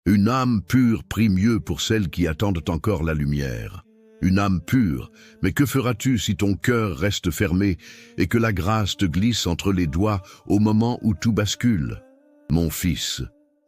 Une âme pure prie mieux pour celles qui attendent encore la lumière. Une âme pure, mais que feras-tu si ton cœur reste fermé et que la grâce te glisse entre les doigts au moment où tout bascule? Mon fils,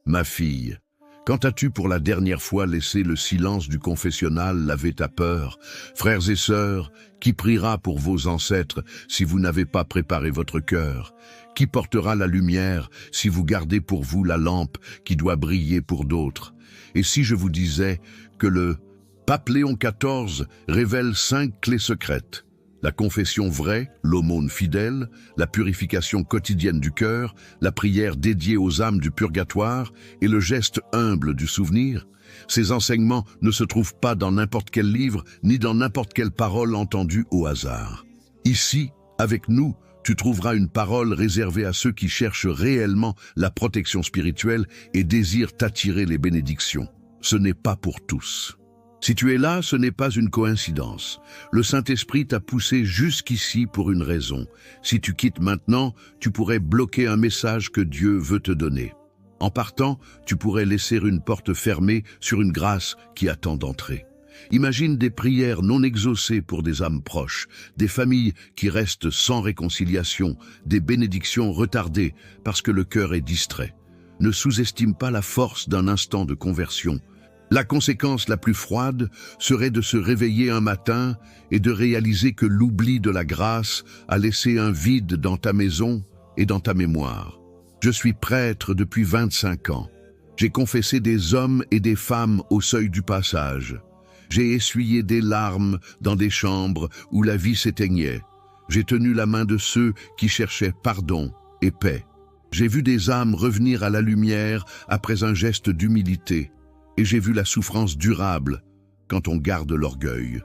ma fille, quand as-tu pour la dernière fois laissé le silence du confessionnal laver ta peur? Frères et sœurs, qui priera pour vos ancêtres si vous n'avez pas préparé votre cœur? Qui portera la lumière si vous gardez pour vous la lampe qui doit briller pour d'autres? Et si je vous disais que le Pape Léon XIV révèle 5 clés secrètes: la confession vraie, l'aumône fidèle, la purification quotidienne du cœur, la prière dédiée aux âmes du purgatoire et le geste humble du souvenir? Ces enseignements ne se trouvent pas dans n'importe quel livre, ni dans n'importe quelle parole entendue au hasard. Ici, avec nous, tu trouveras une parole réservée à ceux qui cherchent réellement la protection spirituelle et désirent t'attirer les bénédictions. Ce n'est pas pour tous. Si tu es là, ce n'est pas une coïncidence. Le Saint-Esprit t'a poussé jusqu'ici pour une raison. Si tu quittes maintenant, tu pourrais bloquer un message que Dieu veut te donner. En partant, tu pourrais laisser une porte fermée sur une grâce qui attend d'entrer. Imagine des prières non exaucées pour des âmes proches, des familles qui restent sans réconciliation, des bénédictions retardées parce que le cœur est distrait. Ne sous-estime pas la force d'un instant de conversion. La conséquence la plus froide serait de se réveiller un matin et de réaliser que l'oubli de la grâce a laissé un vide dans ta maison et dans ta mémoire. Je suis prêtre depuis 25 ans. J'ai confessé des hommes et des femmes au seuil du passage. J'ai essuyé des larmes dans des chambres où la vie s'éteignait. J'ai tenu la main de ceux qui cherchaient pardon et paix. J'ai vu des âmes revenir à la lumière après un geste d'humilité. Et j'ai vu la souffrance durable quand on garde l'orgueil.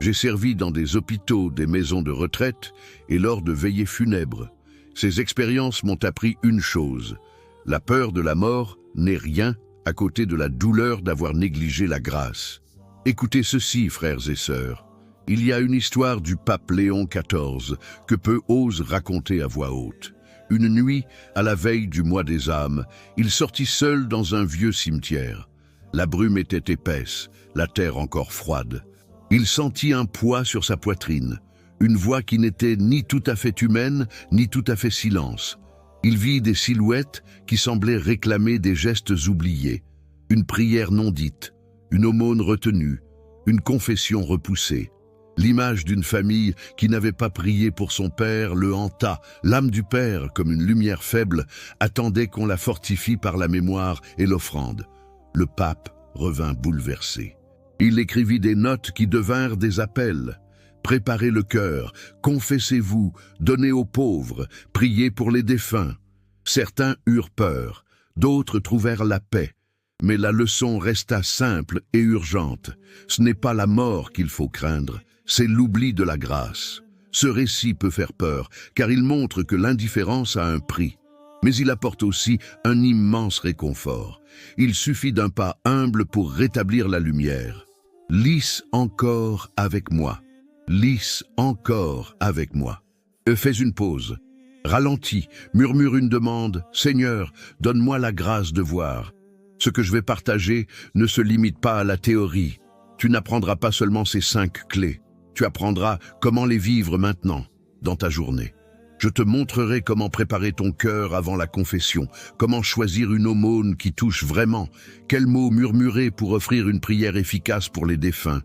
J'ai servi dans des hôpitaux, des maisons de retraite et lors de veillées funèbres. Ces expériences m'ont appris une chose: la peur de la mort n'est rien à côté de la douleur d'avoir négligé la grâce. Écoutez ceci, frères et sœurs. Il y a une histoire du pape Léon XIV que peu osent raconter à voix haute. Une nuit, à la veille du mois des âmes, il sortit seul dans un vieux cimetière. La brume était épaisse, la terre encore froide. Il sentit un poids sur sa poitrine, une voix qui n'était ni tout à fait humaine, ni tout à fait silence. Il vit des silhouettes qui semblaient réclamer des gestes oubliés, une prière non dite, une aumône retenue, une confession repoussée. L'image d'une famille qui n'avait pas prié pour son père le hanta. L'âme du père, comme une lumière faible, attendait qu'on la fortifie par la mémoire et l'offrande. Le pape revint bouleversé. Il écrivit des notes qui devinrent des appels. Préparez le cœur, confessez-vous, donnez aux pauvres, priez pour les défunts. Certains eurent peur, d'autres trouvèrent la paix. Mais la leçon resta simple et urgente. Ce n'est pas la mort qu'il faut craindre, c'est l'oubli de la grâce. Ce récit peut faire peur, car il montre que l'indifférence a un prix. Mais il apporte aussi un immense réconfort. Il suffit d'un pas humble pour rétablir la lumière. Lisse encore avec moi. Lisse encore avec moi. Fais une pause. Ralentis, murmure une demande. Seigneur, donne-moi la grâce de voir. Ce que je vais partager ne se limite pas à la théorie. Tu n'apprendras pas seulement ces 5 clés. Tu apprendras comment les vivre maintenant, dans ta journée. Je te montrerai comment préparer ton cœur avant la confession, comment choisir une aumône qui touche vraiment, quels mots murmurer pour offrir une prière efficace pour les défunts,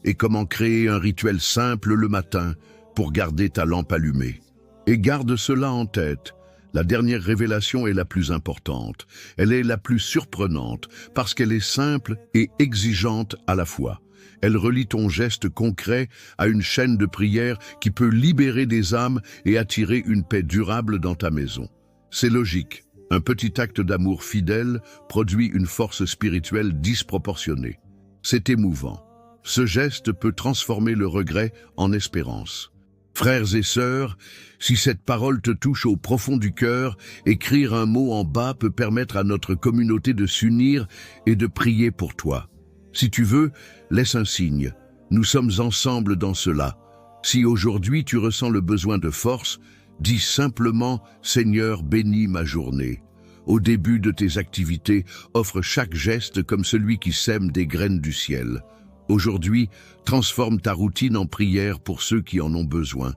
et comment créer un rituel simple le matin pour garder ta lampe allumée. Et garde cela en tête, la dernière révélation est la plus importante, elle est la plus surprenante, parce qu'elle est simple et exigeante à la fois. Elle relie ton geste concret à une chaîne de prière qui peut libérer des âmes et attirer une paix durable dans ta maison. C'est logique. Un petit acte d'amour fidèle produit une force spirituelle disproportionnée. C'est émouvant. Ce geste peut transformer le regret en espérance. Frères et sœurs, si cette parole te touche au profond du cœur, écrire un mot en bas peut permettre à notre communauté de s'unir et de prier pour toi. Si tu veux, laisse un signe. Nous sommes ensemble dans cela. Si aujourd'hui tu ressens le besoin de force, dis simplement « Seigneur, bénis ma journée ». Au début de tes activités, offre chaque geste comme celui qui sème des graines du ciel. Aujourd'hui, transforme ta routine en prière pour ceux qui en ont besoin.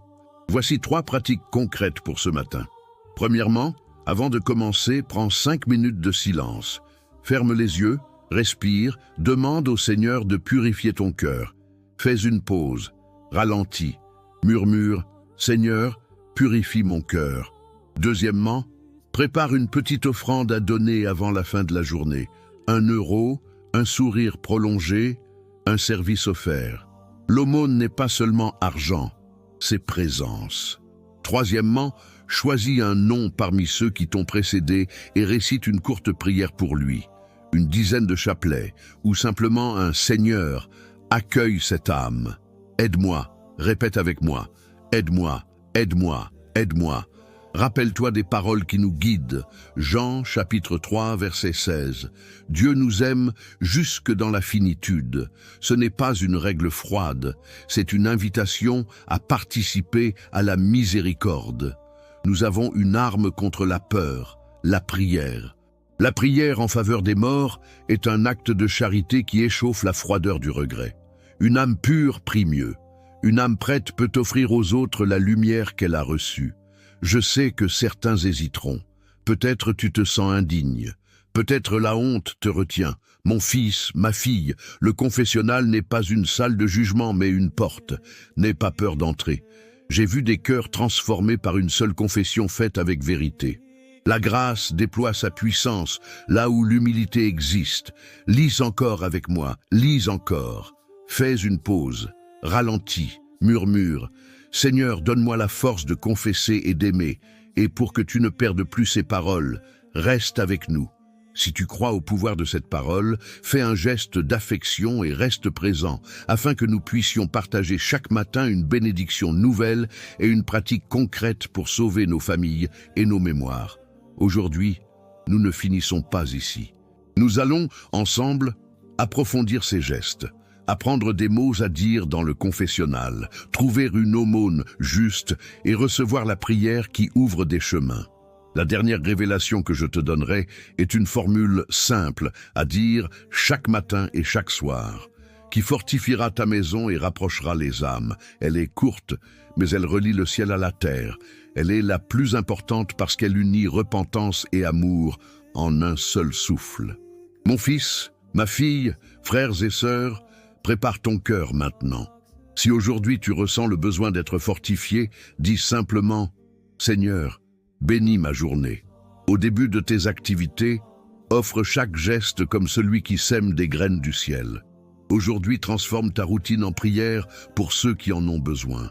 Voici 3 pratiques concrètes pour ce matin. Premièrement, avant de commencer, prends 5 minutes de silence. Ferme les yeux, respire, demande au Seigneur de purifier ton cœur. Fais une pause, ralentis, murmure « Seigneur, purifie mon cœur ». Deuxièmement, prépare une petite offrande à donner avant la fin de la journée. 1 euro, un sourire prolongé, un service offert. L'aumône n'est pas seulement argent, c'est présence. Troisièmement, choisis un nom parmi ceux qui t'ont précédé et récite une courte prière pour lui. Une dizaine de chapelets, ou simplement un « Seigneur, accueille cette âme. Aide-moi », répète avec moi, « Aide-moi, aide-moi, aide-moi ». Rappelle-toi des paroles qui nous guident. Jean, chapitre 3, verset 16. Dieu nous aime jusque dans la finitude. Ce n'est pas une règle froide, c'est une invitation à participer à la miséricorde. Nous avons une arme contre la peur, la prière. La prière en faveur des morts est un acte de charité qui échauffe la froideur du regret. Une âme pure prie mieux. Une âme prête peut offrir aux autres la lumière qu'elle a reçue. Je sais que certains hésiteront. Peut-être tu te sens indigne. Peut-être la honte te retient. Mon fils, ma fille, le confessionnal n'est pas une salle de jugement mais une porte. N'aie pas peur d'entrer. J'ai vu des cœurs transformés par une seule confession faite avec vérité. La grâce déploie sa puissance là où l'humilité existe. Lis encore avec moi, lis encore. Fais une pause, ralentis, murmure. Seigneur, donne-moi la force de confesser et d'aimer, et pour que tu ne perdes plus ces paroles, reste avec nous. Si tu crois au pouvoir de cette parole, fais un geste d'affection et reste présent, afin que nous puissions partager chaque matin une bénédiction nouvelle et une pratique concrète pour sauver nos familles et nos mémoires. Aujourd'hui, nous ne finissons pas ici. Nous allons, ensemble, approfondir ces gestes. Apprendre des mots à dire dans le confessionnal, trouver une aumône juste et recevoir la prière qui ouvre des chemins. La dernière révélation que je te donnerai est une formule simple à dire chaque matin et chaque soir, qui fortifiera ta maison et rapprochera les âmes. Elle est courte, mais elle relie le ciel à la terre. Elle est la plus importante parce qu'elle unit repentance et amour en un seul souffle. Mon fils, ma fille, frères et sœurs, prépare ton cœur maintenant. Si aujourd'hui tu ressens le besoin d'être fortifié, dis simplement « Seigneur, bénis ma journée ». Au début de tes activités, offre chaque geste comme celui qui sème des graines du ciel. Aujourd'hui, transforme ta routine en prière pour ceux qui en ont besoin.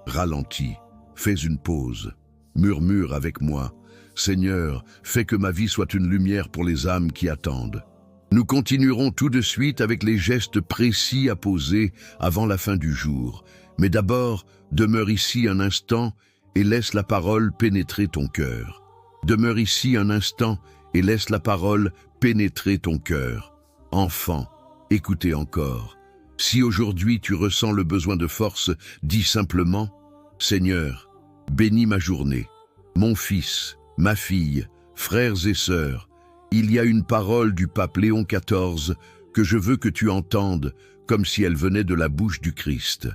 Ralentis, fais une pause, murmure avec moi « Seigneur, fais que ma vie soit une lumière pour les âmes qui attendent ». Nous continuerons tout de suite avec les gestes précis à poser avant la fin du jour. Mais d'abord, demeure ici un instant et laisse la parole pénétrer ton cœur. Demeure ici un instant et laisse la parole pénétrer ton cœur. Enfant, écoutez encore. Si aujourd'hui tu ressens le besoin de force, dis simplement « Seigneur, bénis ma journée. Mon fils, ma fille, frères et sœurs, il y a une parole du pape Léon XIV que je veux que tu entendes comme si elle venait de la bouche du Christ.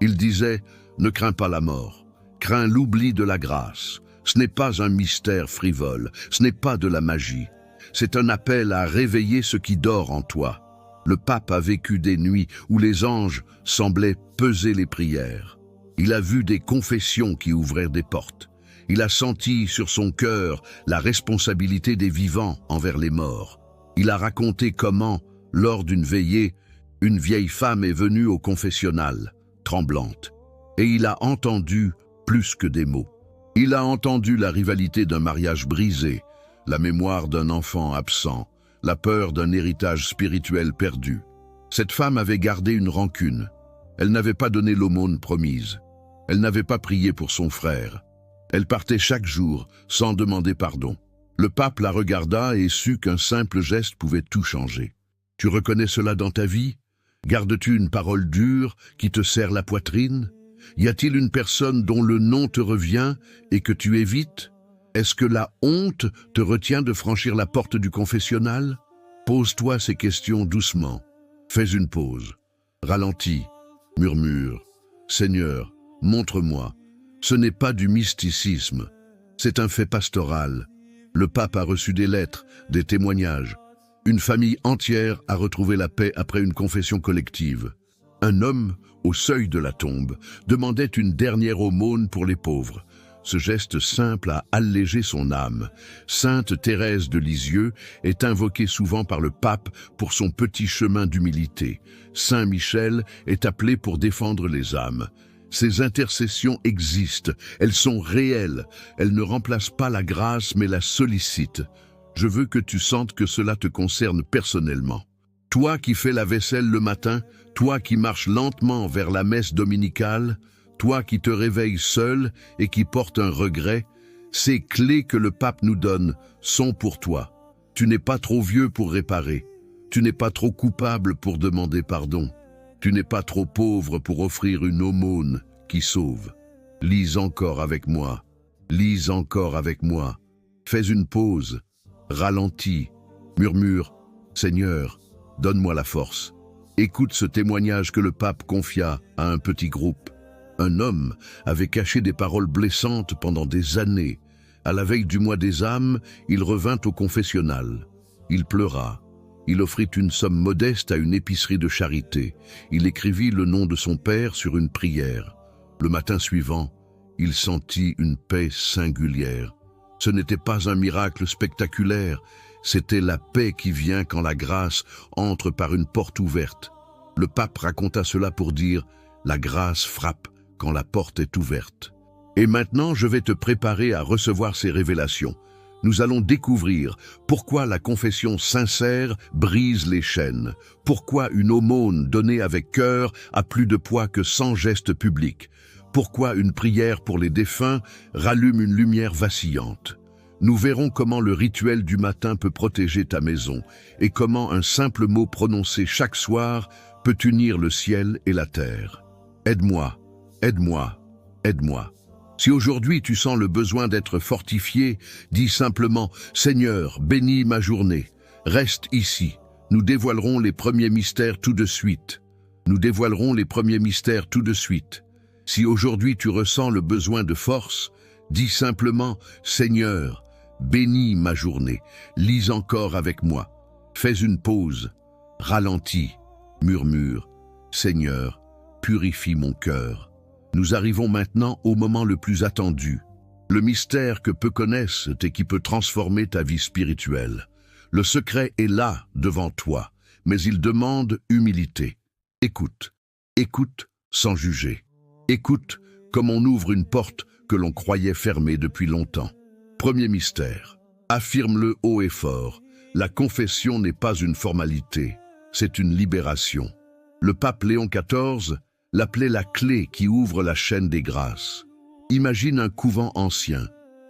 Il disait « Ne crains pas la mort, crains l'oubli de la grâce. Ce n'est pas un mystère frivole, ce n'est pas de la magie. C'est un appel à réveiller ce qui dort en toi. » Le pape a vécu des nuits où les anges semblaient peser les prières. Il a vu des confessions qui ouvrirent des portes. Il a senti sur son cœur la responsabilité des vivants envers les morts. Il a raconté comment, lors d'une veillée, une vieille femme est venue au confessionnal, tremblante. Et il a entendu plus que des mots. Il a entendu la rivalité d'un mariage brisé, la mémoire d'un enfant absent, la peur d'un héritage spirituel perdu. Cette femme avait gardé une rancune. Elle n'avait pas donné l'aumône promise. Elle n'avait pas prié pour son frère. Elle partait chaque jour, sans demander pardon. Le pape la regarda et sut qu'un simple geste pouvait tout changer. Tu reconnais cela dans ta vie? Gardes-tu une parole dure qui te serre la poitrine? Y a-t-il une personne dont le nom te revient et que tu évites? Est-ce que la honte te retient de franchir la porte du confessionnal? Pose-toi ces questions doucement. Fais une pause. Ralentis. Murmure. Seigneur, montre-moi. Ce n'est pas du mysticisme. C'est un fait pastoral. Le pape a reçu des lettres, des témoignages. Une famille entière a retrouvé la paix après une confession collective. Un homme, au seuil de la tombe, demandait une dernière aumône pour les pauvres. Ce geste simple a allégé son âme. Sainte Thérèse de Lisieux est invoquée souvent par le pape pour son petit chemin d'humilité. Saint Michel est appelé pour défendre les âmes. Ces intercessions existent, elles sont réelles, elles ne remplacent pas la grâce mais la sollicitent. Je veux que tu sentes que cela te concerne personnellement. Toi qui fais la vaisselle le matin, toi qui marches lentement vers la messe dominicale, toi qui te réveilles seul et qui portes un regret, ces clés que le pape nous donne sont pour toi. Tu n'es pas trop vieux pour réparer, tu n'es pas trop coupable pour demander pardon, tu n'es pas trop pauvre pour offrir une aumône qui sauve. Lis encore avec moi, lis encore avec moi, fais une pause, ralentis, murmure, Seigneur, donne-moi la force. Écoute ce témoignage que le pape confia à un petit groupe. Un homme avait caché des paroles blessantes pendant des années. À la veille du mois des âmes, il revint au confessionnal. Il pleura. Il offrit une somme modeste à une épicerie de charité. Il écrivit le nom de son père sur une prière. Le matin suivant, il sentit une paix singulière. Ce n'était pas un miracle spectaculaire, c'était la paix qui vient quand la grâce entre par une porte ouverte. Le pape raconta cela pour dire « La grâce frappe quand la porte est ouverte ». Et maintenant, je vais te préparer à recevoir ces révélations. Nous allons découvrir pourquoi la confession sincère brise les chaînes, pourquoi une aumône donnée avec cœur a plus de poids que 100 gestes publics, pourquoi une prière pour les défunts rallume une lumière vacillante. Nous verrons comment le rituel du matin peut protéger ta maison et comment un simple mot prononcé chaque soir peut unir le ciel et la terre. Aide-moi, aide-moi, aide-moi. Si aujourd'hui tu sens le besoin d'être fortifié, dis simplement « Seigneur, bénis ma journée, reste ici. Nous dévoilerons les premiers mystères tout de suite. Nous dévoilerons les premiers mystères tout de suite. Si aujourd'hui tu ressens le besoin de force, dis simplement « Seigneur, bénis ma journée, lis encore avec moi. Fais une pause, ralentis, murmure « Seigneur, purifie mon cœur. » Nous arrivons maintenant au moment le plus attendu, le mystère que peu connaissent et qui peut transformer ta vie spirituelle. Le secret est là, devant toi, mais il demande humilité. Écoute, écoute sans juger. Écoute comme on ouvre une porte que l'on croyait fermée depuis longtemps. Premier mystère, affirme-le haut et fort. La confession n'est pas une formalité, c'est une libération. Le pape Léon XIV l'appelait la clé qui ouvre la chaîne des grâces. Imagine un couvent ancien.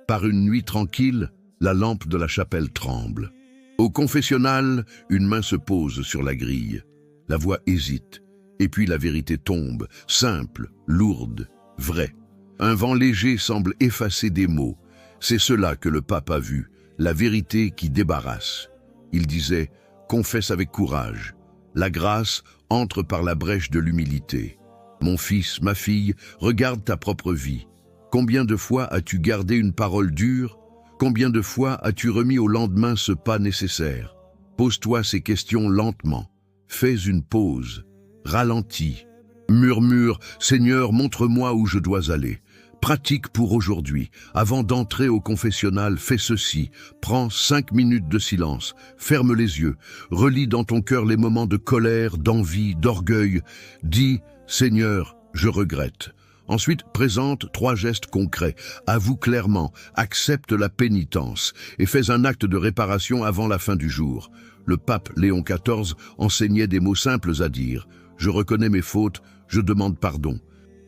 Par une nuit tranquille, la lampe de la chapelle tremble. Au confessionnal, une main se pose sur la grille. La voix hésite, et puis la vérité tombe, simple, lourde, vraie. Un vent léger semble effacer des mots. C'est cela que le pape a vu, la vérité qui débarrasse. Il disait « Confesse avec courage. La grâce entre par la brèche de l'humilité. » Mon fils, ma fille, regarde ta propre vie. Combien de fois as-tu gardé une parole dure? Combien de fois as-tu remis au lendemain ce pas nécessaire? Pose-toi ces questions lentement. Fais une pause. Ralentis. Murmure, Seigneur, montre-moi où je dois aller. Pratique pour aujourd'hui. Avant d'entrer au confessionnal, fais ceci. Prends 5 minutes de silence. Ferme les yeux. Relis dans ton cœur les moments de colère, d'envie, d'orgueil. Dis, Seigneur, je regrette. Ensuite, présente 3 gestes concrets. Avoue clairement, accepte la pénitence et fais un acte de réparation avant la fin du jour. Le pape Léon XIV enseignait des mots simples à dire. Je reconnais mes fautes, je demande pardon.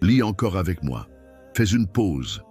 Lis encore avec moi. Fais une pause.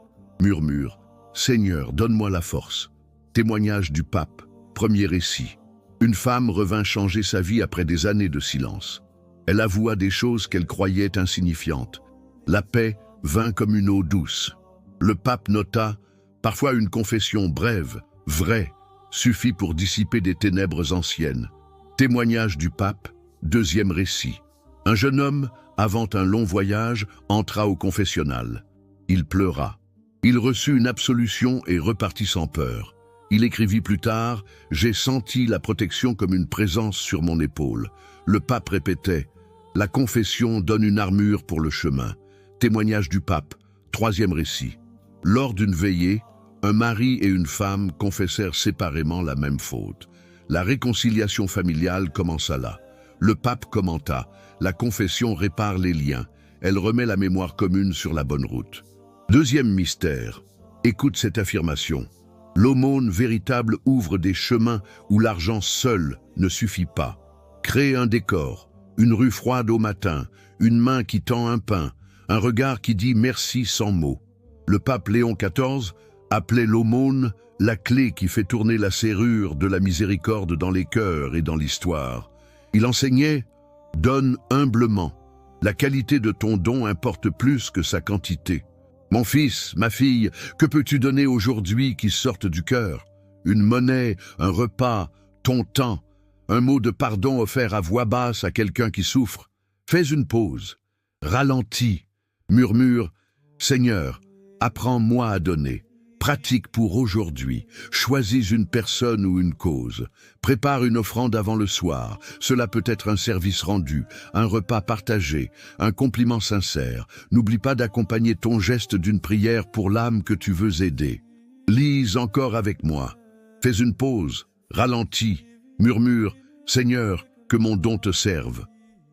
Murmure. Seigneur, donne-moi la force. Témoignage du pape. Premier récit. Une femme revint changer sa vie après des années de silence. Elle avoua des choses qu'elle croyait insignifiantes. La paix vint comme une eau douce. Le pape nota « Parfois une confession brève, vraie, suffit pour dissiper des ténèbres anciennes. Témoignage du pape, deuxième récit. Un jeune homme, avant un long voyage, entra au confessionnal. Il pleura. Il reçut une absolution et repartit sans peur. Il écrivit plus tard « J'ai senti la protection comme une présence sur mon épaule ». Le pape répétait « La confession donne une armure pour le chemin ». Témoignage du pape, troisième récit. Lors d'une veillée, un mari et une femme confessèrent séparément la même faute. La réconciliation familiale commença là. Le pape commenta « La confession répare les liens. Elle remet la mémoire commune sur la bonne route ». Deuxième mystère. Écoute cette affirmation. L'aumône véritable ouvre des chemins où l'argent seul ne suffit pas. Crée un décor, une rue froide au matin, une main qui tend un pain, un regard qui dit merci sans mots. Le pape Léon XIV appelait l'aumône la clé qui fait tourner la serrure de la miséricorde dans les cœurs et dans l'histoire. Il enseignait « Donne humblement. La qualité de ton don importe plus que sa quantité. » Mon fils, ma fille, que peux-tu donner aujourd'hui qui sorte du cœur? Une monnaie, un repas, ton temps, un mot de pardon offert à voix basse à quelqu'un qui souffre. Fais une pause, ralentis, murmure « Seigneur, apprends-moi à donner. Pratique pour aujourd'hui. Choisis une personne ou une cause. Prépare une offrande avant le soir. Cela peut être un service rendu, un repas partagé, un compliment sincère. N'oublie pas d'accompagner ton geste d'une prière pour l'âme que tu veux aider. Lise encore avec moi. Fais une pause, ralentis, murmure « Seigneur, que mon don te serve ».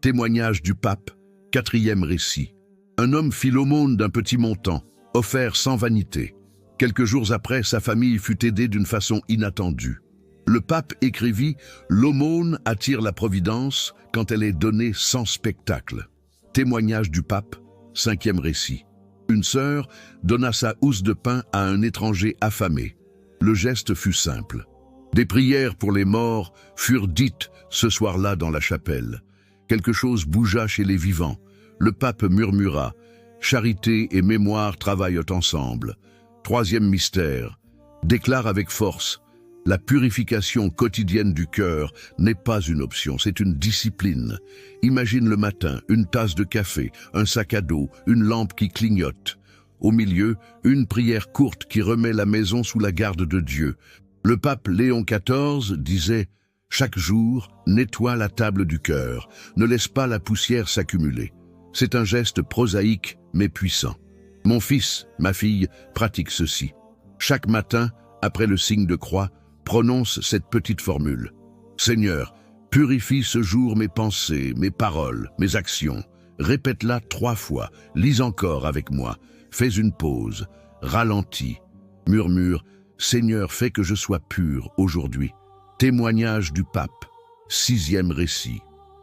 Témoignage du pape, quatrième récit. Un homme fit l'aumône d'un petit montant, offert sans vanité. Quelques jours après, sa famille fut aidée d'une façon inattendue. Le pape écrivit « L'aumône attire la providence quand elle est donnée sans spectacle ». Témoignage du pape, cinquième récit. Une sœur donna sa housse de pain à un étranger affamé. Le geste fut simple. Des prières pour les morts furent dites ce soir-là dans la chapelle. Quelque chose bougea chez les vivants. Le pape murmura « Charité et mémoire travaillent ensemble ». Troisième mystère, déclare avec force, la purification quotidienne du cœur n'est pas une option, c'est une discipline. Imagine le matin, une tasse de café, un sac à dos, une lampe qui clignote. Au milieu, une prière courte qui remet la maison sous la garde de Dieu. Le pape Léon XIV disait « Chaque jour, nettoie la table du cœur, ne laisse pas la poussière s'accumuler. » C'est un geste prosaïque mais puissant. Mon fils, ma fille, pratique ceci. Chaque matin, après le signe de croix, prononce cette petite formule. Seigneur, purifie ce jour mes pensées, mes paroles, mes actions. Répète-la 3 fois, lis encore avec moi. Fais une pause, ralentis, murmure, Seigneur, fais que je sois pur aujourd'hui. Témoignage du pape, 6e récit.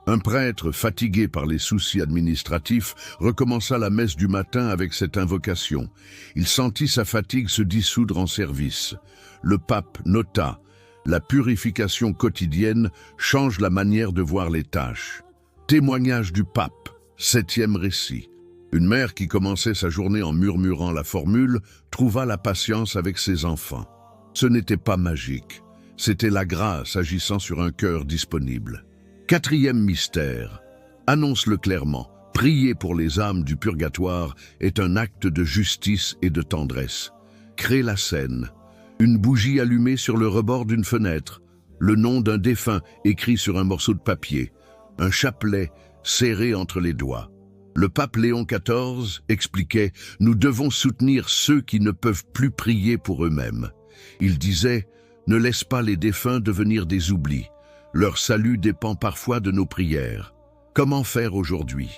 Un prêtre, fatigué par les soucis administratifs, recommença la messe du matin avec cette invocation. Il sentit sa fatigue se dissoudre en service. Le pape nota « La purification quotidienne change la manière de voir les tâches ». Témoignage du pape, 7e récit. Une mère qui commençait sa journée en murmurant la formule trouva la patience avec ses enfants. Ce n'était pas magique, c'était la grâce agissant sur un cœur disponible. 4e mystère, annonce-le clairement, prier pour les âmes du purgatoire est un acte de justice et de tendresse. Crée la scène, une bougie allumée sur le rebord d'une fenêtre, le nom d'un défunt écrit sur un morceau de papier, un chapelet serré entre les doigts. Le pape Léon XIV expliquait « Nous devons soutenir ceux qui ne peuvent plus prier pour eux-mêmes ». Il disait « Ne laisse pas les défunts devenir des oublis. Leur salut dépend parfois de nos prières. Comment faire aujourd'hui?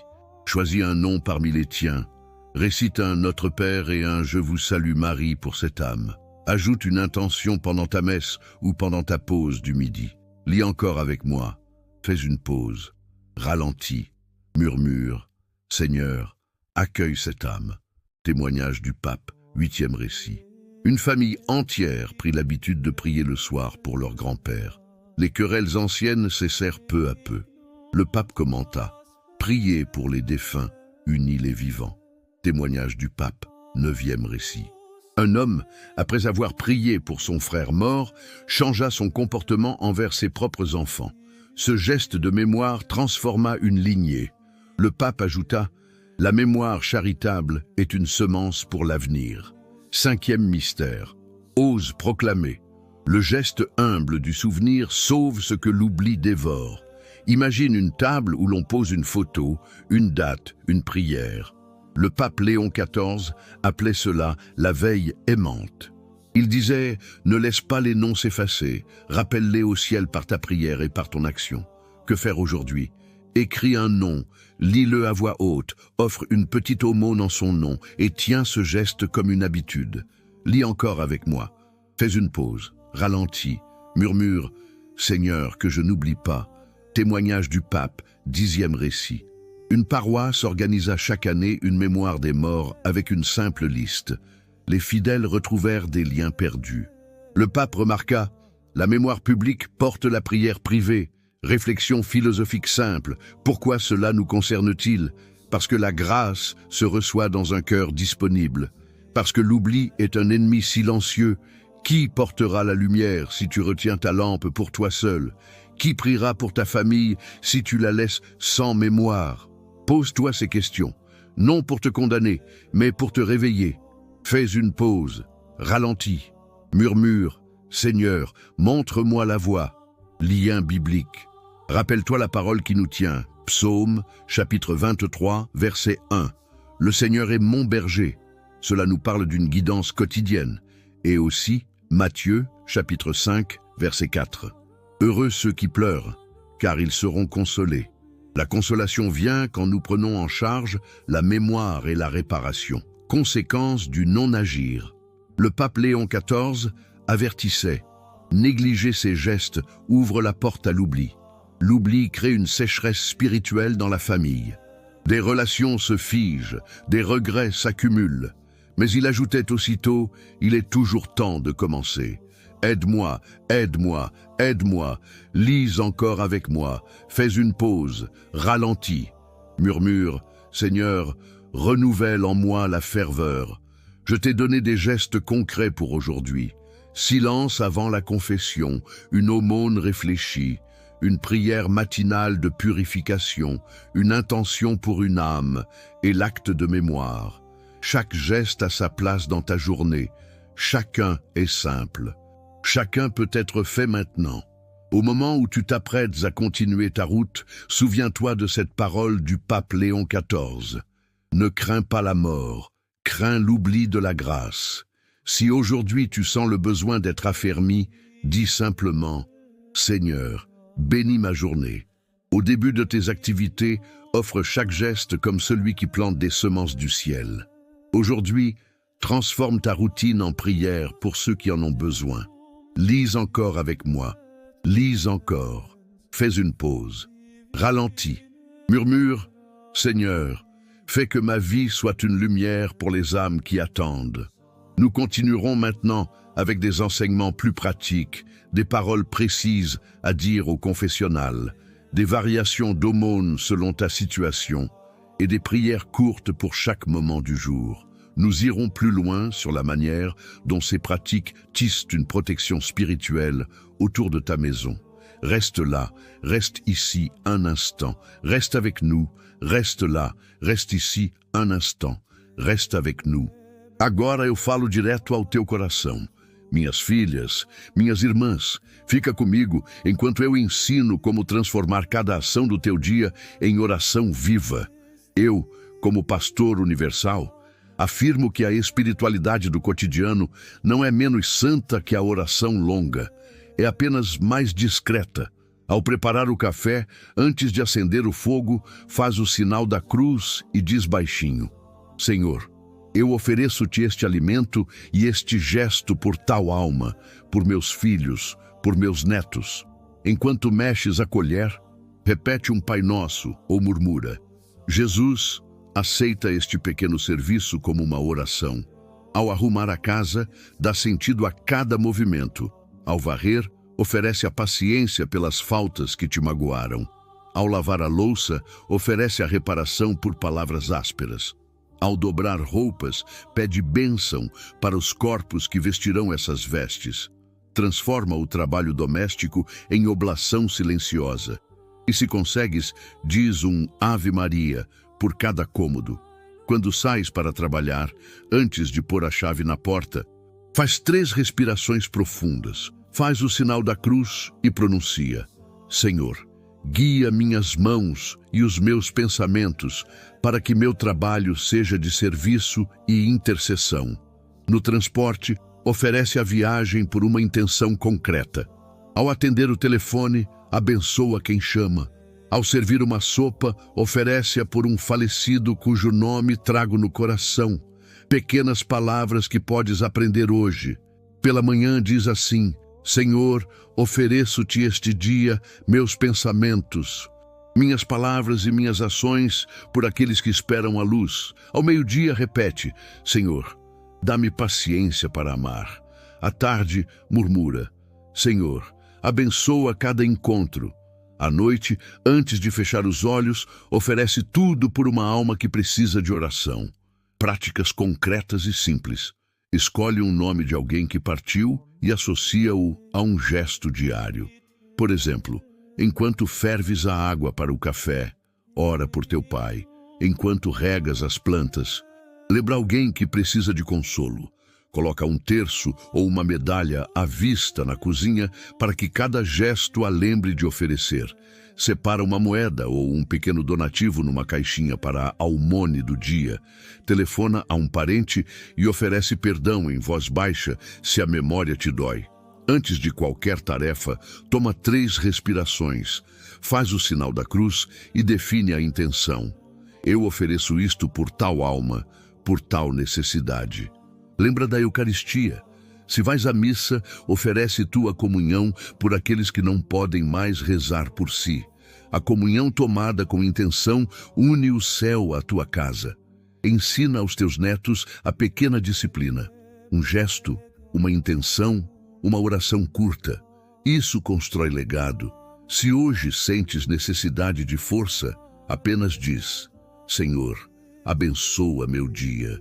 Choisis un nom parmi les tiens. Récite un Notre Père et un Je vous salue Marie pour cette âme. Ajoute une intention pendant ta messe ou pendant ta pause du midi. Lis encore avec moi. Fais une pause. Ralentis. Murmure. Seigneur, accueille cette âme. Témoignage du pape, 8e récit. Une famille entière prit l'habitude de prier le soir pour leur grand-père. Les querelles anciennes cessèrent peu à peu. Le pape commenta « Priez pour les défunts, unis les vivants ». Témoignage du pape, 9e récit. Un homme, après avoir prié pour son frère mort, changea son comportement envers ses propres enfants. Ce geste de mémoire transforma une lignée. Le pape ajouta « La mémoire charitable est une semence pour l'avenir ». Cinquième mystère. Ose proclamer. Le geste humble du souvenir sauve ce que l'oubli dévore. Imagine une table où l'on pose une photo, une date, une prière. Le pape Léon XIV appelait cela la veille aimante. Il disait « Ne laisse pas les noms s'effacer, rappelle-les au ciel par ta prière et par ton action. » Que faire aujourd'hui? Écris un nom, lis-le à voix haute, offre une petite aumône en son nom et tiens ce geste comme une habitude. Lis encore avec moi. Fais une pause, ralentis, murmure « Seigneur, que je n'oublie pas ». Témoignage du pape, 10e récit. Une paroisse organisa chaque année une mémoire des morts avec une simple liste. Les fidèles retrouvèrent des liens perdus. Le pape remarqua « La mémoire publique porte la prière privée ». Réflexion philosophique simple. Pourquoi cela nous concerne-t-il? Parce que la grâce se reçoit dans un cœur disponible. Parce que l'oubli est un ennemi silencieux. Qui portera la lumière si tu retiens ta lampe pour toi seul? Qui priera pour ta famille si tu la laisses sans mémoire? Pose-toi ces questions, non pour te condamner, mais pour te réveiller. Fais une pause, ralentis, murmure, Seigneur, montre-moi la voie. Lien biblique. Rappelle-toi la parole qui nous tient. Psaume, chapitre 23, verset 1. Le Seigneur est mon berger. Cela nous parle d'une guidance quotidienne. Et aussi, Matthieu, chapitre 5, verset 4. Heureux ceux qui pleurent, car ils seront consolés. La consolation vient quand nous prenons en charge la mémoire et la réparation. Conséquence du non-agir. Le pape Léon XIV avertissait « Négliger ces gestes ouvre la porte à l'oubli. L'oubli crée une sécheresse spirituelle dans la famille. Des relations se figent, des regrets s'accumulent. » Mais il ajoutait aussitôt « Il est toujours temps de commencer. Aide-moi, aide-moi, aide-moi, lis encore avec moi, fais une pause, ralentis. » Murmure « Seigneur, renouvelle en moi la ferveur. Je t'ai donné des gestes concrets pour aujourd'hui. Silence avant la confession, une aumône réfléchie, une prière matinale de purification, une intention pour une âme et l'acte de mémoire. Chaque geste a sa place dans ta journée. Chacun est simple. Chacun peut être fait maintenant. Au moment où tu t'apprêtes à continuer ta route, souviens-toi de cette parole du pape Léon XIV. Ne crains pas la mort, crains l'oubli de la grâce. Si aujourd'hui tu sens le besoin d'être affermi, dis simplement « Seigneur, bénis ma journée ». Au début de tes activités, offre chaque geste comme celui qui plante des semences du ciel. Aujourd'hui, transforme ta routine en prière pour ceux qui en ont besoin. Lis encore avec moi. Lis encore. Fais une pause. Ralentis. Murmure « Seigneur, fais que ma vie soit une lumière pour les âmes qui attendent. » Nous continuerons maintenant avec des enseignements plus pratiques, des paroles précises à dire au confessionnal, des variations d'aumônes selon ta situation et des prières courtes pour chaque moment du jour. Nous irons plus loin sur la manière dont ces pratiques tissent une protection spirituelle autour de ta maison. Reste là, reste ici un instant, reste avec nous, reste là, reste ici un instant, reste avec nous. Agora eu falo direto ao teu coração. Minhas filhas, minhas irmãs, fica comigo enquanto eu ensino como transformar cada ação do teu dia em oração viva. Eu, como pastor universal, afirmo que a espiritualidade do cotidiano não é menos santa que a oração longa. É apenas mais discreta. Ao preparar o café, antes de acender o fogo, faz o sinal da cruz e diz baixinho: Senhor, eu ofereço-te este alimento e este gesto por tal alma, por meus filhos, por meus netos. Enquanto mexes a colher, repete um Pai Nosso ou murmura. Jesus aceita este pequeno serviço como uma oração. Ao arrumar a casa, dá sentido a cada movimento. Ao varrer, oferece a paciência pelas faltas que te magoaram. Ao lavar a louça, oferece a reparação por palavras ásperas. Ao dobrar roupas, pede bênção para os corpos que vestirão essas vestes. Transforma o trabalho doméstico em oblação silenciosa. E se consegues, diz um Ave Maria por cada cômodo. Quando sais para trabalhar, antes de pôr a chave na porta, faz 3 respirações profundas. Faz o sinal da cruz e pronuncia: Senhor, guia minhas mãos e os meus pensamentos para que meu trabalho seja de serviço e intercessão. No transporte, oferece a viagem por uma intenção concreta. Ao atender o telefone, abençoa quem chama. Ao servir uma sopa, oferece-a por um falecido cujo nome trago no coração. Pequenas palavras que podes aprender hoje. Pela manhã diz assim: Senhor, ofereço-te este dia meus pensamentos, minhas palavras e minhas ações por aqueles que esperam a luz. Ao meio-dia repete: Senhor, dá-me paciência para amar. À tarde murmura: Senhor, abençoa cada encontro. À noite, antes de fechar os olhos, oferece tudo por uma alma que precisa de oração. Práticas concretas e simples. Escolhe um nome de alguém que partiu e associa-o a um gesto diário. Por exemplo, enquanto ferves a água para o café, ora por teu pai. Enquanto regas as plantas, lembra alguém que precisa de consolo. Coloca um terço ou uma medalha à vista na cozinha para que cada gesto a lembre de oferecer. Separa uma moeda ou um pequeno donativo numa caixinha para a almone do dia. Telefona a um parente e oferece perdão em voz baixa se a memória te dói. Antes de qualquer tarefa, toma 3 respirações, faz o sinal da cruz e define a intenção. Eu ofereço isto por tal alma, por tal necessidade. Lembra da Eucaristia. Se vais à missa, oferece tua comunhão por aqueles que não podem mais rezar por si. A comunhão tomada com intenção une o céu à tua casa. Ensina aos teus netos a pequena disciplina. Um gesto, uma intenção, uma oração curta. Isso constrói legado. Se hoje sentes necessidade de força, apenas diz: Senhor, abençoa meu dia.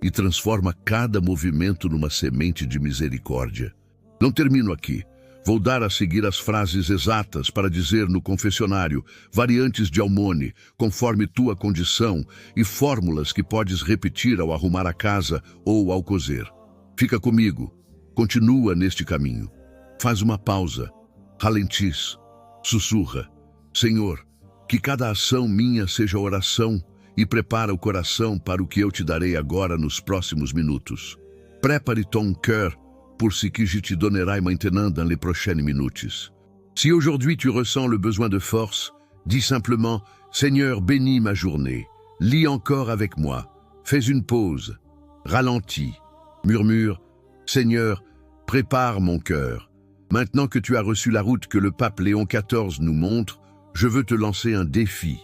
E transforma cada movimento numa semente de misericórdia. Não termino aqui. Vou dar a seguir as frases exatas para dizer no confessionário, variantes de almone, conforme tua condição, e fórmulas que podes repetir ao arrumar a casa ou ao cozer. Fica comigo. Continua neste caminho. Faz uma pausa. Ralentiz. Sussurra: Senhor, que cada ação minha seja oração, e prepara o coração para o que eu te darei agora nos próximos minutos. Prépare ton cœur pour ce que je te donnerai maintenant dans les prochaines minutes. Si aujourd'hui tu ressens le besoin de force, dis simplement: Seigneur, bénis ma journée. Lis encore avec moi. Fais une pause. Ralentis. Murmure: Seigneur, prépare mon cœur. Maintenant que tu as reçu la route que le pape Léon XIV nous montre, je veux te lancer un défi.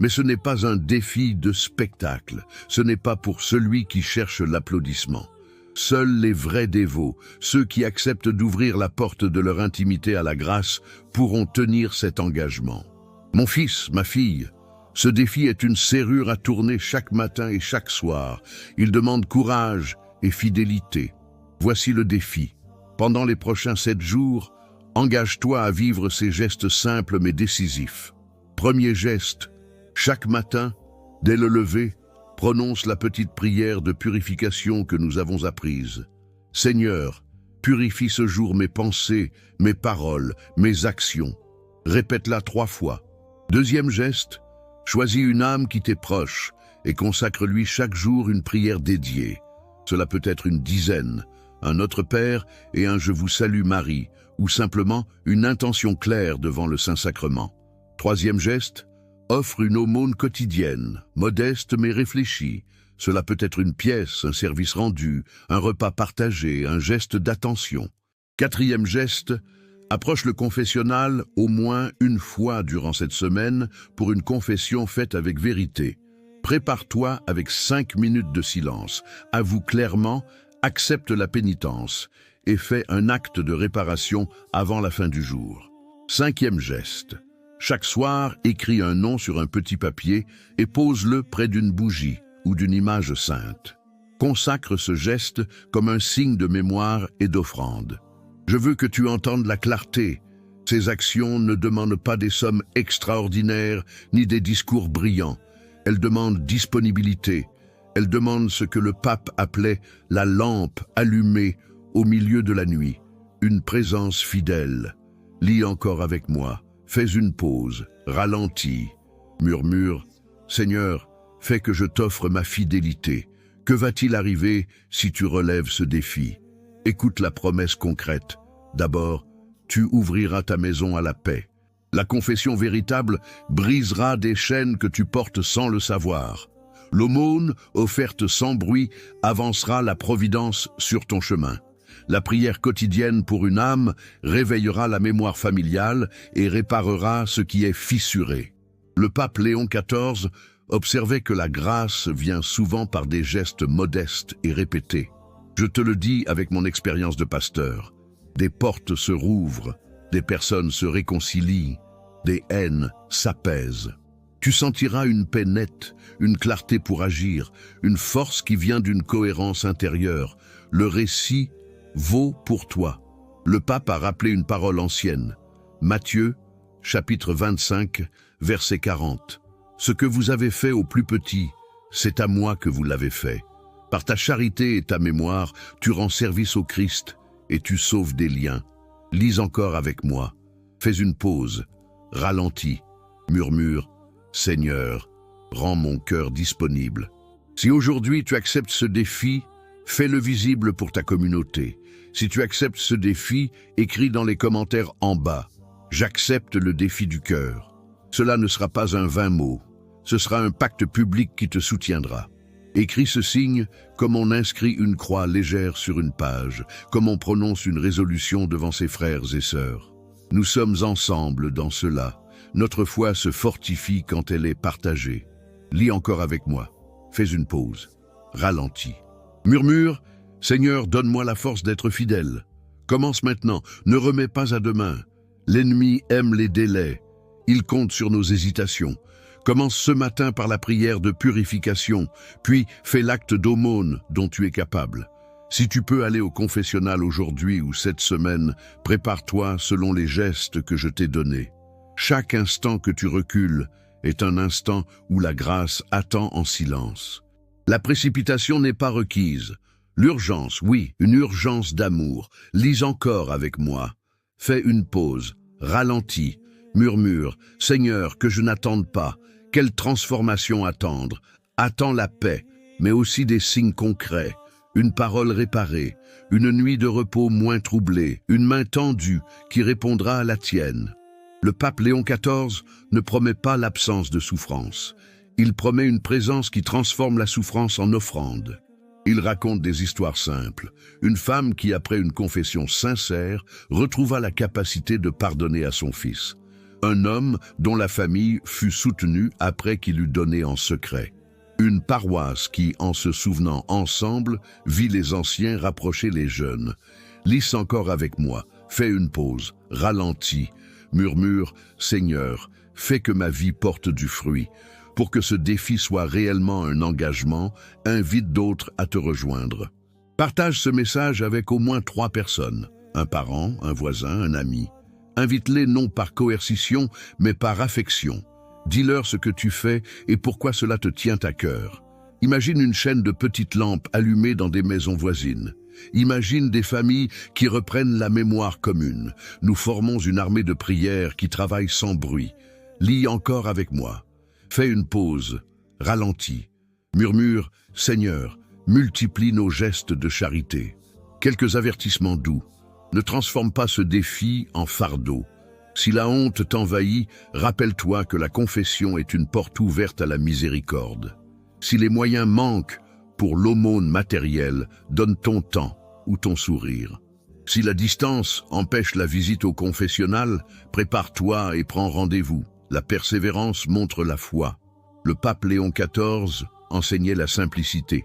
Mais ce n'est pas un défi de spectacle, ce n'est pas pour celui qui cherche l'applaudissement. Seuls les vrais dévots, ceux qui acceptent d'ouvrir la porte de leur intimité à la grâce, pourront tenir cet engagement. Mon fils, ma fille, ce défi est une serrure à tourner chaque matin et chaque soir. Il demande courage et fidélité. Voici le défi. Pendant les prochains 7 jours, engage-toi à vivre ces gestes simples mais décisifs. Premier geste. Chaque matin, dès le lever, prononce la petite prière de purification que nous avons apprise. Seigneur, purifie ce jour mes pensées, mes paroles, mes actions. Répète-la 3 fois. Deuxième geste, choisis une âme qui t'est proche et consacre-lui chaque jour une prière dédiée. Cela peut être une dizaine, un Notre Père et un Je vous salue Marie, ou simplement une intention claire devant le Saint-Sacrement. Troisième geste, offre une aumône quotidienne, modeste mais réfléchie. Cela peut être une pièce, un service rendu, un repas partagé, un geste d'attention. Quatrième geste, approche le confessionnal au moins une fois durant cette semaine pour une confession faite avec vérité. Prépare-toi avec 5 minutes de silence. Avoue clairement, accepte la pénitence et fais un acte de réparation avant la fin du jour. Cinquième geste. Chaque soir, écris un nom sur un petit papier et pose-le près d'une bougie ou d'une image sainte. Consacre ce geste comme un signe de mémoire et d'offrande. Je veux que tu entendes la clarté. Ces actions ne demandent pas des sommes extraordinaires ni des discours brillants. Elles demandent disponibilité. Elles demandent ce que le pape appelait la lampe allumée au milieu de la nuit, une présence fidèle. Lis encore avec moi, fais une pause, ralentis, murmure, Seigneur, fais que je t'offre ma fidélité. Que va-t-il arriver si tu relèves ce défi? Écoute la promesse concrète. D'abord, tu ouvriras ta maison à la paix. La confession véritable brisera des chaînes que tu portes sans le savoir. L'aumône, offerte sans bruit, avancera la providence sur ton chemin. La prière quotidienne pour une âme réveillera la mémoire familiale et réparera ce qui est fissuré. Le pape Léon XIV observait que la grâce vient souvent par des gestes modestes et répétés. Je te le dis avec mon expérience de pasteur. Des portes se rouvrent, des personnes se réconcilient, des haines s'apaisent. Tu sentiras une paix nette, une clarté pour agir, une force qui vient d'une cohérence intérieure. Le récit vaut pour toi. Le pape a rappelé une parole ancienne. Matthieu, chapitre 25, verset 40. Ce que vous avez fait au plus petit, c'est à moi que vous l'avez fait. Par ta charité et ta mémoire, tu rends service au Christ et tu sauves des liens. Lis encore avec moi. Fais une pause. Ralentis. Murmure. Seigneur, rends mon cœur disponible. Si aujourd'hui tu acceptes ce défi, fais-le visible pour ta communauté. Si tu acceptes ce défi, écris dans les commentaires en bas. J'accepte le défi du cœur. Cela ne sera pas un vain mot. Ce sera un pacte public qui te soutiendra. Écris ce signe comme on inscrit une croix légère sur une page, comme on prononce une résolution devant ses frères et sœurs. Nous sommes ensemble dans cela. Notre foi se fortifie quand elle est partagée. Lis encore avec moi. Fais une pause. Ralentis. Murmure, Seigneur, donne-moi la force d'être fidèle. Commence maintenant, ne remets pas à demain. L'ennemi aime les délais. Il compte sur nos hésitations. Commence ce matin par la prière de purification, puis fais l'acte d'aumône dont tu es capable. Si tu peux aller au confessionnal aujourd'hui ou cette semaine, prépare-toi selon les gestes que je t'ai donnés. Chaque instant que tu recules est un instant où la grâce attend en silence. La précipitation n'est pas requise. L'urgence, oui, une urgence d'amour. Lis encore avec moi. Fais une pause, ralentis, murmure, Seigneur, que je n'attende pas. Quelle transformation attendre? Attends la paix, mais aussi des signes concrets. Une parole réparée, une nuit de repos moins troublée, une main tendue qui répondra à la tienne. Le pape Léon XIV ne promet pas l'absence de souffrance. Il promet une présence qui transforme la souffrance en offrande. Il raconte des histoires simples. Une femme qui, après une confession sincère, retrouva la capacité de pardonner à son fils. Un homme dont la famille fut soutenue après qu'il eut donné en secret. Une paroisse qui, en se souvenant ensemble, vit les anciens rapprocher les jeunes. Lis encore avec moi, fais une pause, ralentis, murmure, Seigneur, fais que ma vie porte du fruit. Pour que ce défi soit réellement un engagement, invite d'autres à te rejoindre. Partage ce message avec au moins 3 personnes, un parent, un voisin, un ami. Invite-les non par coercition, mais par affection. Dis-leur ce que tu fais et pourquoi cela te tient à cœur. Imagine une chaîne de petites lampes allumées dans des maisons voisines. Imagine des familles qui reprennent la mémoire commune. Nous formons une armée de prières qui travaille sans bruit. Lis encore avec moi. Fais une pause, ralentis. Murmure, Seigneur, multiplie nos gestes de charité. Quelques avertissements doux. Ne transforme pas ce défi en fardeau. Si la honte t'envahit, rappelle-toi que la confession est une porte ouverte à la miséricorde. Si les moyens manquent pour l'aumône matérielle, donne ton temps ou ton sourire. Si la distance empêche la visite au confessionnal, prépare-toi et prends rendez-vous. La persévérance montre la foi. Le pape Léon XIV enseignait la simplicité.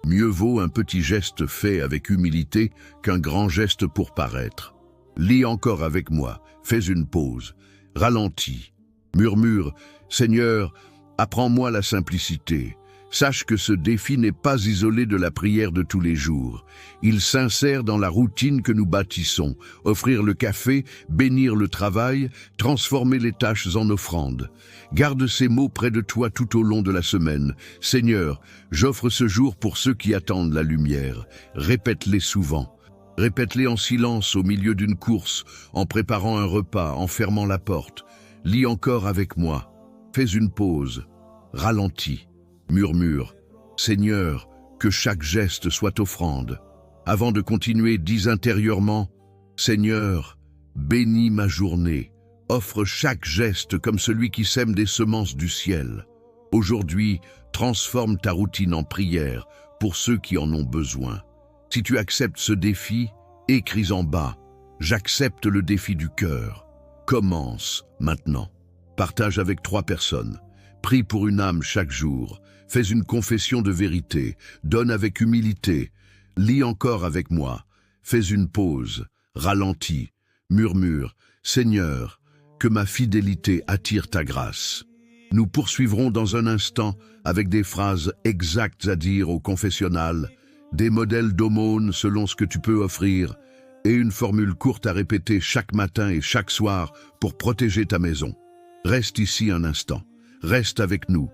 Mieux vaut un petit geste fait avec humilité qu'un grand geste pour paraître. Lis encore avec moi, fais une pause, ralentis, murmure, Seigneur, apprends-moi la simplicité. Sache que ce défi n'est pas isolé de la prière de tous les jours. Il s'insère dans la routine que nous bâtissons. Offrir le café, bénir le travail, transformer les tâches en offrandes. Garde ces mots près de toi tout au long de la semaine. Seigneur, j'offre ce jour pour ceux qui attendent la lumière. Répète-les souvent. Répète-les en silence au milieu d'une course, en préparant un repas, en fermant la porte. Lis encore avec moi. Fais une pause. Ralentis. Murmure. Seigneur, que chaque geste soit offrande. Avant de continuer, dis intérieurement, Seigneur, bénis ma journée. Offre chaque geste comme celui qui sème des semences du ciel. Aujourd'hui, transforme ta routine en prière pour ceux qui en ont besoin. Si tu acceptes ce défi, écris en bas, j'accepte le défi du cœur. Commence maintenant. Partage avec 3 personnes. Prie pour une âme chaque jour. Fais une confession de vérité. Donne avec humilité. Lis encore avec moi. Fais une pause. Ralentis. Murmure. Seigneur, que ma fidélité attire ta grâce. Nous poursuivrons dans un instant avec des phrases exactes à dire au confessionnal, des modèles d'aumône selon ce que tu peux offrir, et une formule courte à répéter chaque matin et chaque soir pour protéger ta maison. Reste ici un instant. Reste avec nous.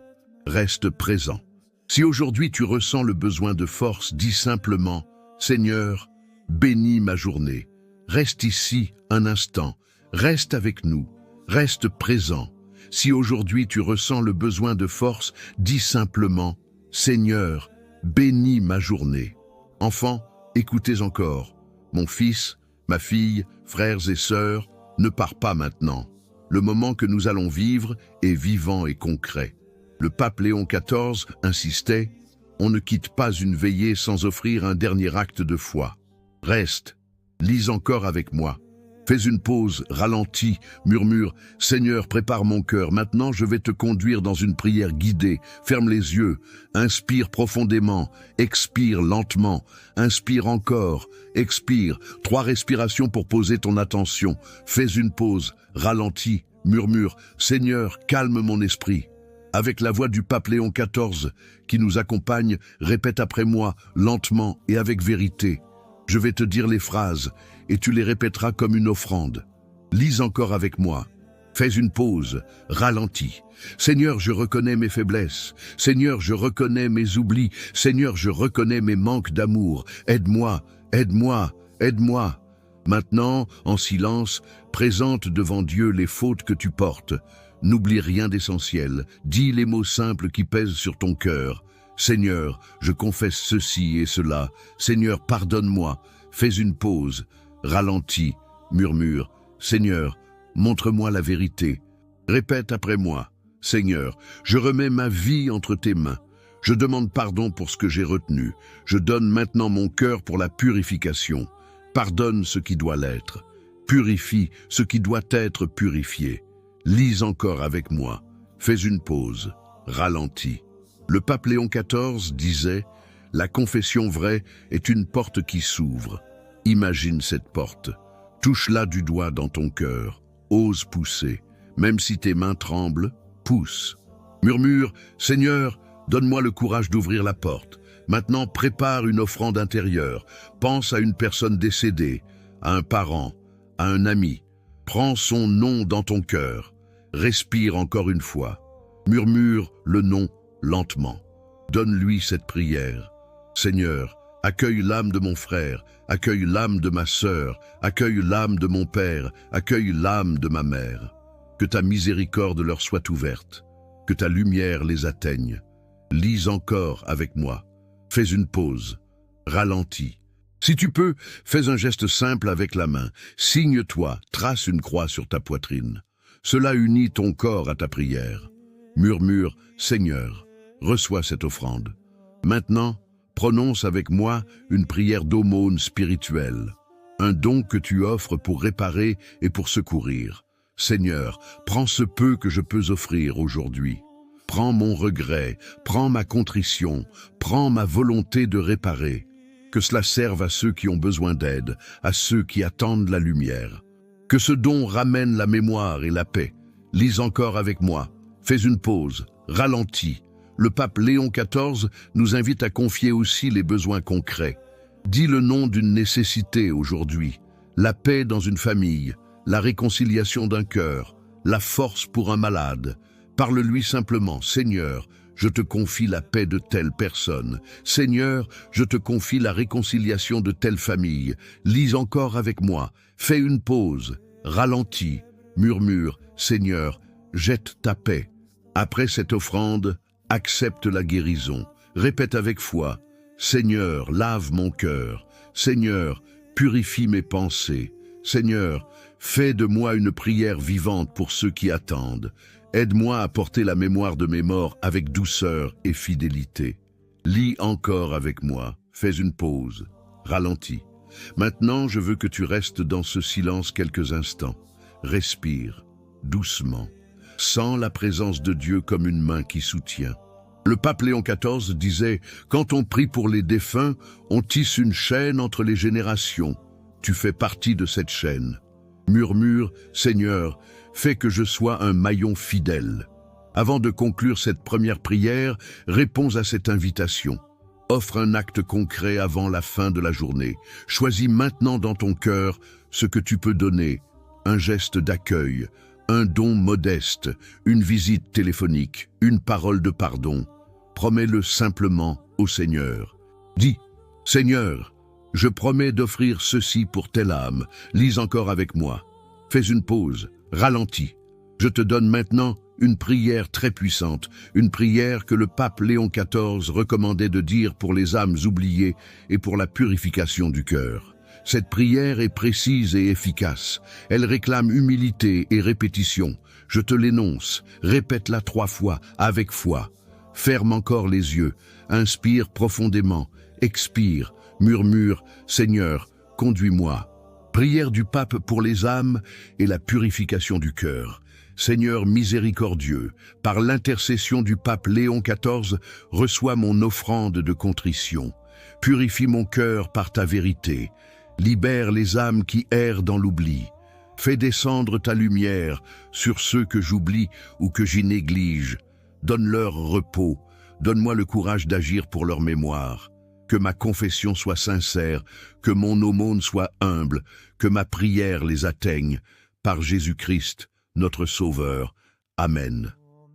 Reste présent. Si aujourd'hui tu ressens le besoin de force, dis simplement « Seigneur, bénis ma journée ». Reste ici un instant. Reste avec nous. Reste présent. Si aujourd'hui tu ressens le besoin de force, dis simplement « Seigneur, bénis ma journée ». Enfants, écoutez encore. Mon fils, ma fille, frères et sœurs, ne pars pas maintenant. Le moment que nous allons vivre est vivant et concret. Le pape Léon XIV insistait « On ne quitte pas une veillée sans offrir un dernier acte de foi. Reste, lis encore avec moi. Fais une pause, ralentis, murmure « Seigneur, prépare mon cœur, maintenant je vais te conduire dans une prière guidée. Ferme les yeux, inspire profondément, expire lentement, inspire encore, expire. 3 respirations pour poser ton attention. Fais une pause, ralentis, murmure « Seigneur, calme mon esprit ». Avec la voix du pape Léon XIV qui nous accompagne, répète après moi, lentement et avec vérité. Je vais te dire les phrases et tu les répéteras comme une offrande. Lis encore avec moi. Fais une pause, ralentis. Seigneur, je reconnais mes faiblesses. Seigneur, je reconnais mes oublis. Seigneur, je reconnais mes manques d'amour. Aide-moi, aide-moi, aide-moi. Maintenant, en silence, présente devant Dieu les fautes que tu portes. N'oublie rien d'essentiel. Dis les mots simples qui pèsent sur ton cœur. Seigneur, je confesse ceci et cela. Seigneur, pardonne-moi. Fais une pause. Ralentis. Murmure. Seigneur, montre-moi la vérité. Répète après moi. Seigneur, je remets ma vie entre tes mains. Je demande pardon pour ce que j'ai retenu. Je donne maintenant mon cœur pour la purification. Pardonne ce qui doit l'être. Purifie ce qui doit être purifié. Lis encore avec moi. Fais une pause. Ralentis. Le pape Léon XIV disait « La confession vraie est une porte qui s'ouvre. Imagine cette porte. Touche-la du doigt dans ton cœur. Ose pousser. Même si tes mains tremblent, pousse. Murmure « Seigneur, donne-moi le courage d'ouvrir la porte. Maintenant, prépare une offrande intérieure. Pense à une personne décédée, à un parent, à un ami. Prends son nom dans ton cœur. Respire encore une fois. Murmure le nom lentement. Donne-lui cette prière. Seigneur, accueille l'âme de mon frère, accueille l'âme de ma sœur, accueille l'âme de mon père, accueille l'âme de ma mère. Que ta miséricorde leur soit ouverte, que ta lumière les atteigne. Lis encore avec moi. Fais une pause. Ralentis. Si tu peux, fais un geste simple avec la main. Signe-toi, trace une croix sur ta poitrine. Cela unit ton corps à ta prière. Murmure, Seigneur, reçois cette offrande. Maintenant, prononce avec moi une prière d'aumône spirituelle, un don que tu offres pour réparer et pour secourir. Seigneur, prends ce peu que je peux offrir aujourd'hui. Prends mon regret, prends ma contrition, prends ma volonté de réparer. Que cela serve à ceux qui ont besoin d'aide, à ceux qui attendent la lumière. Que ce don ramène la mémoire et la paix. Lis encore avec moi. Fais une pause, ralentis. Le pape Léon XIV nous invite à confier aussi les besoins concrets. Dis le nom d'une nécessité aujourd'hui, la paix dans une famille, la réconciliation d'un cœur, la force pour un malade. Parle-lui simplement, Seigneur, je te confie la paix de telle personne. Seigneur, je te confie la réconciliation de telle famille. Lis encore avec moi, fais une pause, ralentis, murmure, Seigneur, jette ta paix. Après cette offrande, accepte la guérison. Répète avec foi, Seigneur, lave mon cœur. Seigneur, purifie mes pensées. Seigneur, fais de moi une prière vivante pour ceux qui attendent. Aide-moi à porter la mémoire de mes morts avec douceur et fidélité. Lis encore avec moi, fais une pause, ralentis. Maintenant, je veux que tu restes dans ce silence quelques instants. Respire, doucement. Sens la présence de Dieu comme une main qui soutient. Le pape Léon XIV disait « Quand on prie pour les défunts, on tisse une chaîne entre les générations. Tu fais partie de cette chaîne. Murmure, Seigneur, fais que je sois un maillon fidèle. » Avant de conclure cette première prière, réponds à cette invitation. Offre un acte concret avant la fin de la journée. Choisis maintenant dans ton cœur ce que tu peux donner. Un geste d'accueil, un don modeste, une visite téléphonique, une parole de pardon. Promets-le simplement au Seigneur. Dis, Seigneur, je promets d'offrir ceci pour telle âme. Lis encore avec moi. Fais une pause, ralentis. Je te donne maintenant une prière très puissante, une prière que le pape Léon XIV recommandait de dire pour les âmes oubliées et pour la purification du cœur. Cette prière est précise et efficace. Elle réclame humilité et répétition. Je te l'énonce, répète-la 3 fois, avec foi. Ferme encore les yeux, inspire profondément, expire, murmure, Seigneur, conduis-moi. Prière du pape pour les âmes et la purification du cœur. Seigneur miséricordieux, par l'intercession du pape Léon XIV, reçois mon offrande de contrition. Purifie mon cœur par ta vérité. Libère les âmes qui errent dans l'oubli. Fais descendre ta lumière sur ceux que j'oublie ou que j'y néglige. Donne-leur repos. Donne-moi le courage d'agir pour leur mémoire. Que ma confession soit sincère, que mon aumône soit humble, que ma prière les atteigne. Par Jésus-Christ, notre Sauveur. Amen.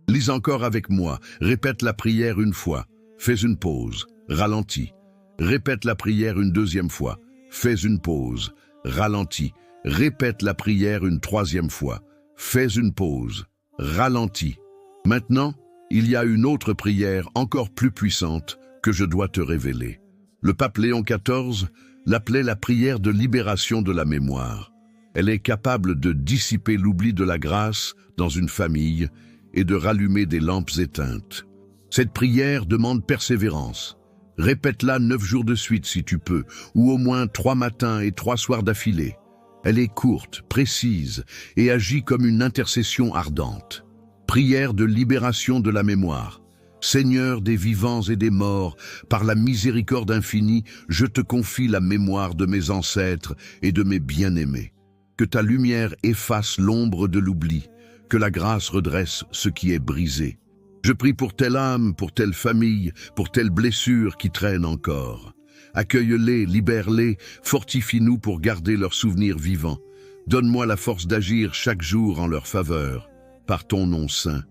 Lis encore avec moi. Répète la prière une fois. Fais une pause. Ralentis. Répète la prière une deuxième fois. Fais une pause. Ralentis. Répète la prière une troisième fois. Fais une pause. Ralentis. Maintenant, il y a une autre prière encore plus puissante que je dois te révéler. Le pape Léon XIV l'appelait la prière de libération de la mémoire. Elle est capable de dissiper l'oubli de la grâce dans une famille et de rallumer des lampes éteintes. Cette prière demande persévérance. Répète-la 9 jours de suite si tu peux, ou au moins 3 matins et 3 soirs d'affilée. Elle est courte, précise et agit comme une intercession ardente. Prière de libération de la mémoire. Seigneur des vivants et des morts, par la miséricorde infinie, je te confie la mémoire de mes ancêtres et de mes bien-aimés. Que ta lumière efface l'ombre de l'oubli, que la grâce redresse ce qui est brisé. Je prie pour telle âme, pour telle famille, pour telle blessure qui traîne encore. Accueille-les, libère-les, fortifie-nous pour garder leurs souvenirs vivants. Donne-moi la force d'agir chaque jour en leur faveur. Par ton nom saint.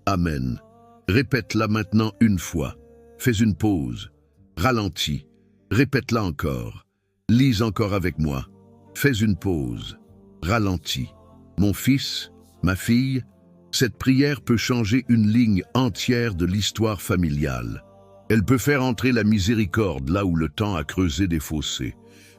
Amen. Répète-la maintenant une fois. Fais une pause. Ralentis. Répète-la encore. Lis encore avec moi. Fais une pause. Ralentis. Mon fils, ma fille, cette prière peut changer une ligne entière de l'histoire familiale. Elle peut faire entrer la miséricorde là où le temps a creusé des fossés.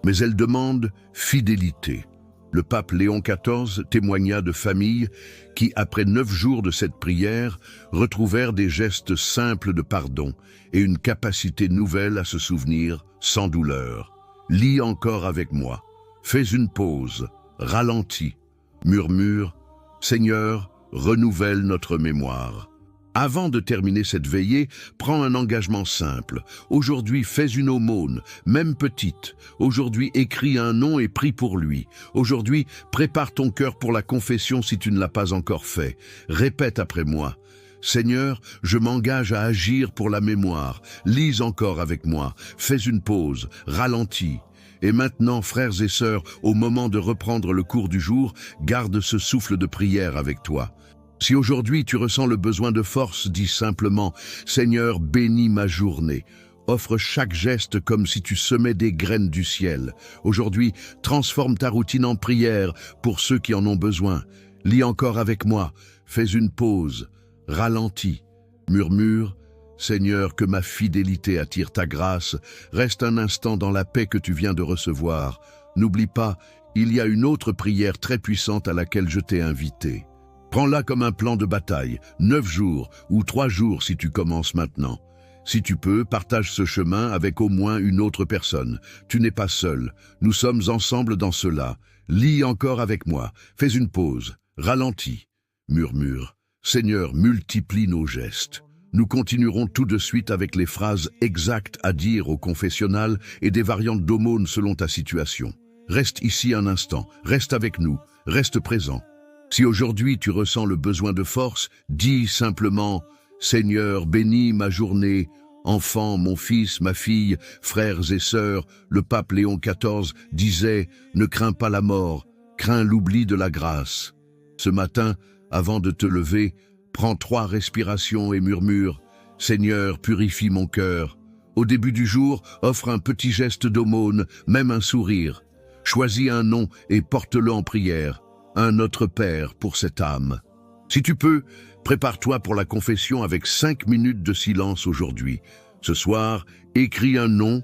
Mais elle demande fidélité. Le pape Léon XIV témoigna de familles qui, après 9 jours de cette prière, retrouvèrent des gestes simples de pardon et une capacité nouvelle à se souvenir sans douleur. Lis encore avec moi. Fais une pause. Ralentis. Murmure. Seigneur, renouvelle notre mémoire. Avant de terminer cette veillée, prends un engagement simple. Aujourd'hui, fais une aumône, même petite. Aujourd'hui, écris un nom et prie pour lui. Aujourd'hui, prépare ton cœur pour la confession si tu ne l'as pas encore fait. Répète après moi. Seigneur, je m'engage à agir pour la mémoire. Lis encore avec moi. Fais une pause. Ralentis. Et maintenant, frères et sœurs, au moment de reprendre le cours du jour, garde ce souffle de prière avec toi. Si aujourd'hui tu ressens le besoin de force, dis simplement « Seigneur, bénis ma journée ». Offre chaque geste comme si tu semais des graines du ciel. Aujourd'hui, transforme ta routine en prière pour ceux qui en ont besoin. Lis encore avec moi. Fais une pause. Ralentis. Murmure. Seigneur, que ma fidélité attire ta grâce. Reste un instant dans la paix que tu viens de recevoir. N'oublie pas, il y a une autre prière très puissante à laquelle je t'ai invité. Prends-la comme un plan de bataille, 9 jours ou 3 jours si tu commences maintenant. Si tu peux, partage ce chemin avec au moins une autre personne. Tu n'es pas seul. Nous sommes ensemble dans cela. Lis encore avec moi. Fais une pause. Ralentis. Murmure. Seigneur, multiplie nos gestes. Nous continuerons tout de suite avec les phrases exactes à dire au confessionnal et des variantes d'aumône selon ta situation. Reste ici un instant. Reste avec nous. Reste présent. Si aujourd'hui tu ressens le besoin de force, dis simplement « Seigneur, bénis ma journée ». Enfant, mon fils, ma fille, frères et sœurs, le pape Léon XIV disait « Ne crains pas la mort, crains l'oubli de la grâce ». Ce matin, avant de te lever, prends 3 respirations et murmure « Seigneur, purifie mon cœur ». Au début du jour, offre un petit geste d'aumône, même un sourire. Choisis un nom et porte-le en prière. Un Notre Père pour cette âme. Si tu peux, prépare-toi pour la confession avec 5 minutes de silence aujourd'hui. Ce soir, écris un nom,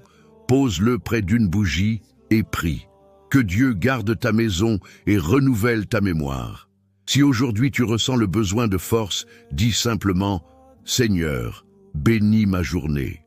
pose-le près d'une bougie et prie. Que Dieu garde ta maison et renouvelle ta mémoire. Si aujourd'hui tu ressens le besoin de force, dis simplement « Seigneur, bénis ma journée ».